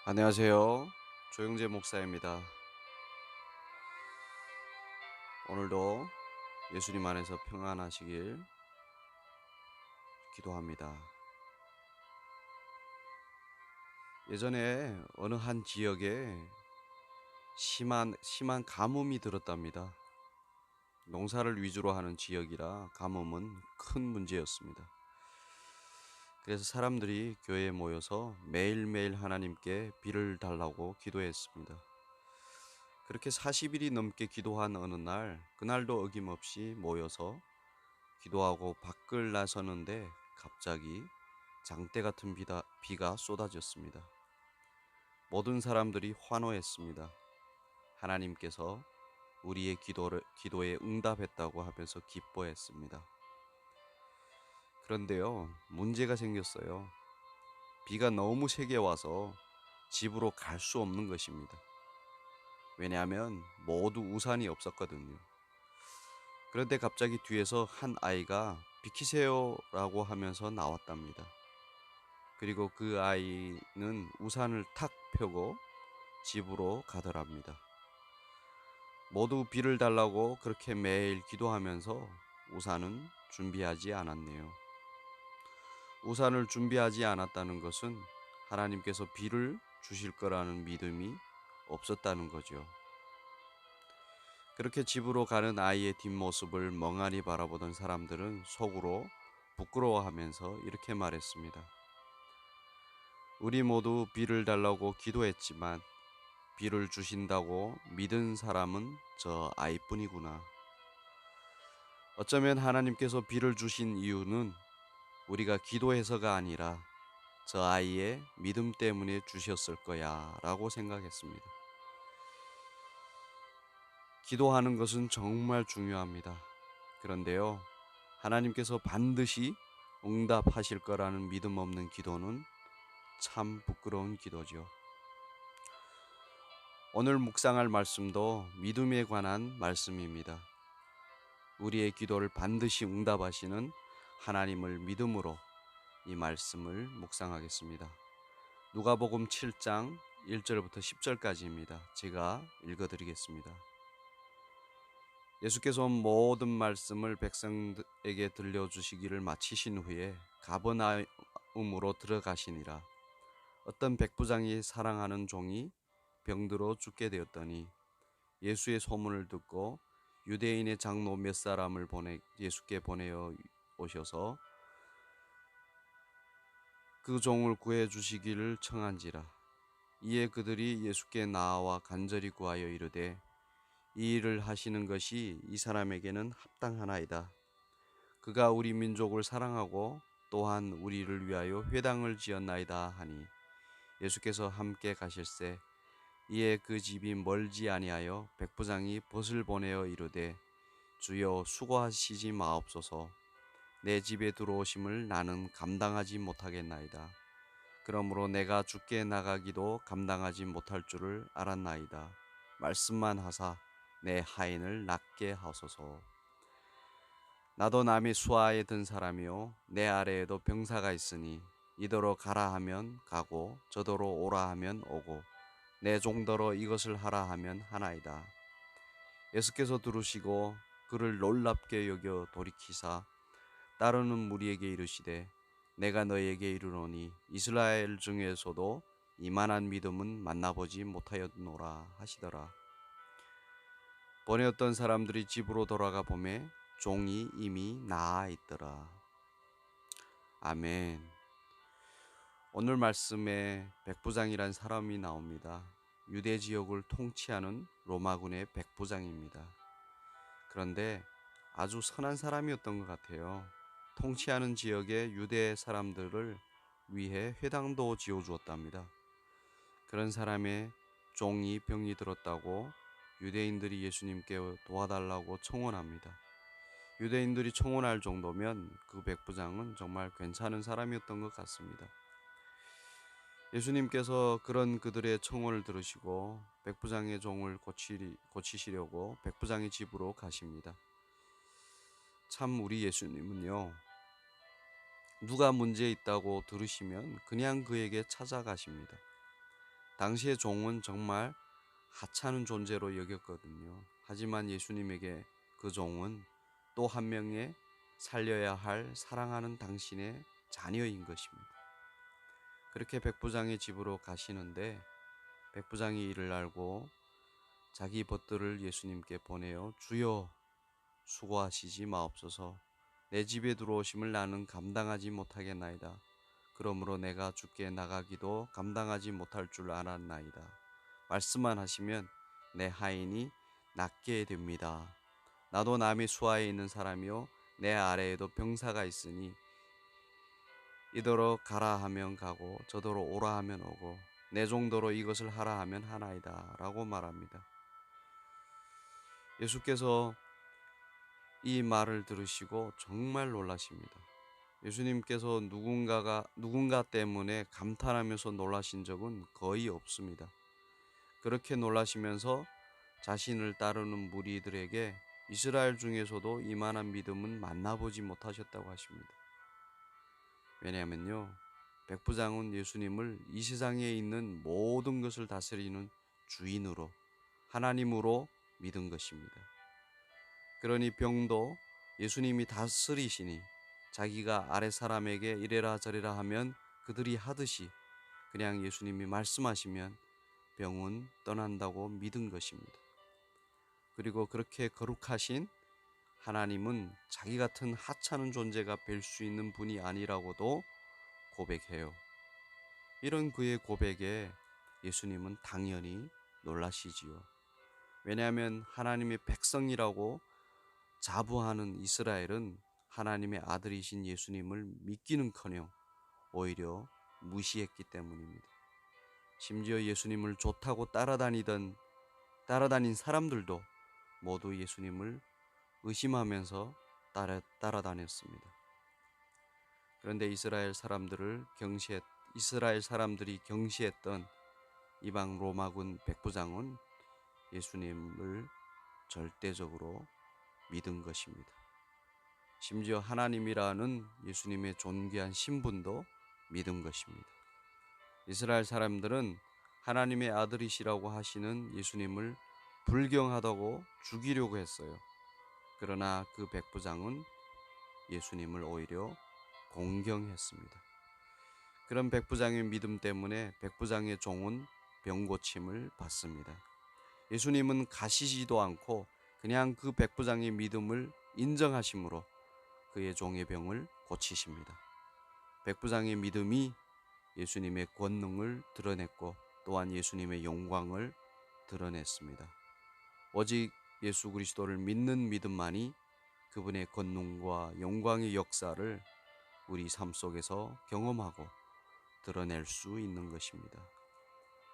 안녕하세요. 조영재 목사입니다. 오늘도 예수님 안에서 평안하시길 기도합니다. 예전에 어느 한 지역에 심한 가뭄이 들었답니다. 농사를 위주로 하는 지역이라 가뭄은 큰 문제였습니다. 그래서 사람들이 교회에 모여서 매일매일 하나님께 비를 달라고 기도했습니다. 그렇게 40일이 넘게 기도한 어느 날, 그날도 어김없이 모여서 기도하고 밖을 나서는데 갑자기 장대 같은 비가 쏟아졌습니다. 모든 사람들이 환호했습니다. 하나님께서 우리의 기도에 응답했다고 하면서 기뻐했습니다. 그런데요, 문제가 생겼어요. 비가 너무 세게 와서 집으로 갈 수 없는 것입니다. 왜냐하면 모두 우산이 없었거든요. 그런데 갑자기 뒤에서 한 아이가 비키세요라고 하면서 나왔답니다. 그리고 그 아이는 우산을 탁 펴고 집으로 가더랍니다. 모두 비를 달라고 그렇게 매일 기도하면서 우산은 준비하지 않았네요. 우산을 준비하지 않았다는 것은 하나님께서 비를 주실 거라는 믿음이 없었다는 거죠. 그렇게 집으로 가는 아이의 뒷모습을 멍하니 바라보던 사람들은 속으로 부끄러워하면서 이렇게 말했습니다. 우리 모두 비를 달라고 기도했지만 비를 주신다고 믿은 사람은 저 아이뿐이구나. 어쩌면 하나님께서 비를 주신 이유는 우리가 기도해서가 아니라 저 아이의 믿음 때문에 주셨을 거야 라고 생각했습니다. 기도하는 것은 정말 중요합니다. 그런데요, 하나님께서 반드시 응답하실 거라는 믿음 없는 기도는 참 부끄러운 기도죠. 오늘 묵상할 말씀도 믿음에 관한 말씀입니다. 우리의 기도를 반드시 응답하시는 하나님을 믿음으로 이 말씀을 묵상하겠습니다. 누가복음 7장 1절부터 10절까지입니다. 제가 읽어드리겠습니다. 예수께서 모든 말씀을 백성에게 들려주시기를 마치신 후에 가버나움으로 들어가시니라. 어떤 백부장이 사랑하는 종이 병들어 죽게 되었더니 예수의 소문을 듣고 유대인의 장로 몇 사람을 예수께 보내어 오셔서 그 종을 구해 주시기를 청한지라. 이에 그들이 예수께 나와 간절히 구하여 이르되 이 일을 하시는 것이 이 사람에게는 합당하나이다. 그가 우리 민족을 사랑하고 또한 우리를 위하여 회당을 지었나이다 하니 예수께서 함께 가실새 이에 그 집이 멀지 아니하여 백부장이 벗을 보내어 이르되 주여 수고하시지 마옵소서. 내 집에 들어오심을 나는 감당하지 못하겠나이다. 그러므로 내가 주께 나가기도 감당하지 못할 줄을 알았나이다. 말씀만 하사 내 하인을 낫게 하소서. 나도 남의 수하에 든 사람이요 내 아래에도 병사가 있으니 이더러 가라 하면 가고 저더러 오라 하면 오고 내 종더러 이것을 하라 하면 하나이다. 예수께서 들으시고 그를 놀랍게 여겨 돌이키사 따르는 무리에게 이르시되 내가 너에게 이르노니 이스라엘 중에서도 이만한 믿음은 만나보지 못하였노라 하시더라. 보내었던 사람들이 집으로 돌아가 보매 종이 이미 나아 있더라. 아멘. 오늘 말씀에 백부장이란 사람이 나옵니다. 유대 지역을 통치하는 로마군의 백부장입니다. 그런데 아주 선한 사람이었던 것 같아요. 통치하는 지역의 유대 사람들을 위해 회당도 지어주었답니다. 그런 사람의 종이 병이 들었다고 유대인들이 예수님께 도와달라고 청원합니다. 유대인들이 청원할 정도면 그 백부장은 정말 괜찮은 사람이었던 것 같습니다. 예수님께서 그런 그들의 청원을 들으시고 백부장의 종을 고치시려고 백부장의 집으로 가십니다. 참 우리 예수님은요, 누가 문제 있다고 들으시면 그냥 그에게 찾아가십니다. 당시의 종은 정말 하찮은 존재로 여겼거든요. 하지만 예수님에게 그 종은 또 한 명의 살려야 할 사랑하는 당신의 자녀인 것입니다. 그렇게 백부장의 집으로 가시는데 백부장이 이를 알고 자기 벗들을 예수님께 보내어 주여 수고하시지 마옵소서. 내 집에 들어오심을 나는 감당하지 못하겠나이다. 그러므로 내가 주께 나가기도 감당하지 못할 줄 알았나이다. 말씀만 하시면 내 하인이 낫게 됩니다. 나도 남의 수하에 있는 사람이요 내 아래에도 병사가 있으니 이더러 가라 하면 가고 저더러 오라 하면 오고 내 정도로 이것을 하라 하면 하나이다 라고 말합니다. 예수께서 이 말을 들으시고 정말 놀라십니다. 예수님께서 누군가 때문에 감탄하면서 놀라신 적은 거의 없습니다. 그렇게 놀라시면서 자신을 따르는 무리들에게 이스라엘 중에서도 이만한 믿음은 만나보지 못하셨다고 하십니다. 왜냐하면요, 백부장은 예수님을 이 세상에 있는 모든 것을 다스리는 주인으로, 하나님으로 믿은 것입니다. 그러니 병도 예수님이 다스리시니 자기가 아랫 사람에게 이래라 저래라 하면 그들이 하듯이 그냥 예수님이 말씀하시면 병은 떠난다고 믿은 것입니다. 그리고 그렇게 거룩하신 하나님은 자기 같은 하찮은 존재가 뵐 수 있는 분이 아니라고도 고백해요. 이런 그의 고백에 예수님은 당연히 놀라시지요. 왜냐하면 하나님의 백성이라고 자부하는 이스라엘은 하나님의 아들이신 예수님을 믿기는커녕 오히려 무시했기 때문입니다. 심지어 예수님을 좋다고 따라다닌 사람들도 모두 예수님을 의심하면서 따라다녔습니다. 그런데 이스라엘 사람들이 경시했던 이방 로마군 백부장은 예수님을 절대적으로 믿은 것입니다. 심지어 하나님이라는 예수님의 존귀한 신분도 믿은 것입니다. 이스라엘 사람들은 하나님의 아들이시라고 하시는 예수님을 불경하다고 죽이려고 했어요. 그러나 그 백부장은 예수님을 오히려 공경했습니다. 그런 백부장의 믿음 때문에 백부장의 종은 병고침을 받습니다. 예수님은 가시지도 않고 그냥 그 백부장의 믿음을 인정하심으로 그의 종의 병을 고치십니다. 백부장의 믿음이 예수님의 권능을 드러냈고 또한 예수님의 영광을 드러냈습니다. 오직 예수 그리스도를 믿는 믿음만이 그분의 권능과 영광의 역사를 우리 삶 속에서 경험하고 드러낼 수 있는 것입니다.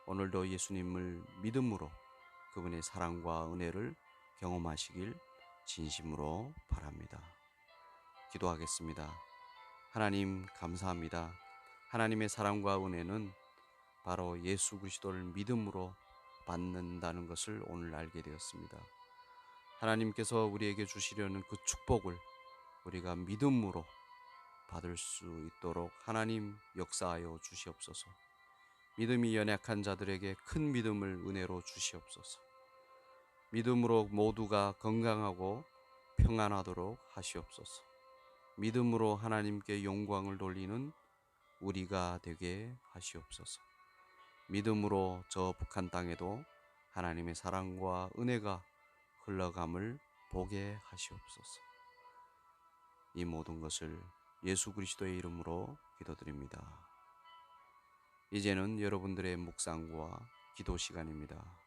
오늘도 예수님을 믿음으로 그분의 사랑과 은혜를 경험하시길 진심으로 바랍니다. 기도하겠습니다. 하나님 감사합니다. 하나님의 사랑과 은혜는 바로 예수 그리스도를 믿음으로 받는다는 것을 오늘 알게 되었습니다. 하나님께서 우리에게 주시려는 그 축복을 우리가 믿음으로 받을 수 있도록 하나님 역사하여 주시옵소서. 믿음이 연약한 자들에게 큰 믿음을 은혜로 주시옵소서. 믿음으로 모두가 건강하고 평안하도록 하시옵소서. 믿음으로 하나님께 영광을 돌리는 우리가 되게 하시옵소서. 믿음으로 저 북한 땅에도 하나님의 사랑과 은혜가 흘러감을 보게 하시옵소서. 이 모든 것을 예수 그리스도의 이름으로 기도드립니다. 이제는 여러분들의 묵상과 기도 시간입니다.